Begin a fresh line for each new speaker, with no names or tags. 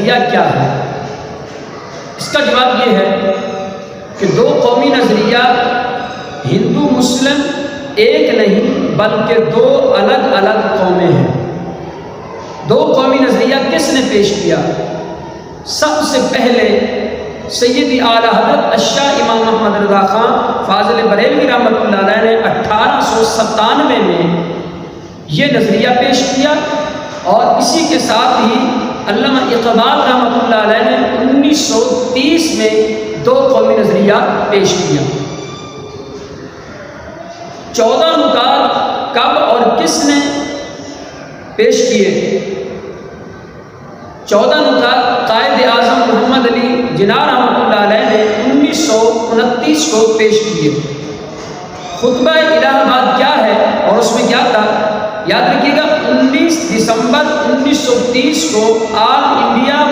کیا ہے؟ اس کا جواب یہ ہے کہ دو قومی نظریہ ہندو مسلم ایک نہیں بلکہ دو الگ الگ قومیں ہیں۔ دو قومی نظریہ کس نے پیش کیا؟ سب سے پہلے سیدی اعلیٰ حضرت الشاہ امام محمد رضا خان فاضل بریلوی رحمۃ اللہ علیہ نے 1897 میں یہ نظریہ پیش کیا، اور اسی کے ساتھ ہی علامہ اقبال رحمۃ اللہ علیہ نے 1930 میں دو قومی نظریہ پیش کیا۔ 14 نکات کب اور کس نے پیش کیے؟ 14 نکات قائد اعظم محمد علی جناح رحمۃ اللہ علیہ نے 1929 کو پیش کیے۔ خطبہ الہ آباد کیا ہے اور اس میں کیا تھا؟ یاد رکھیے گا 19 دسمبر 1930 کو آل انڈیا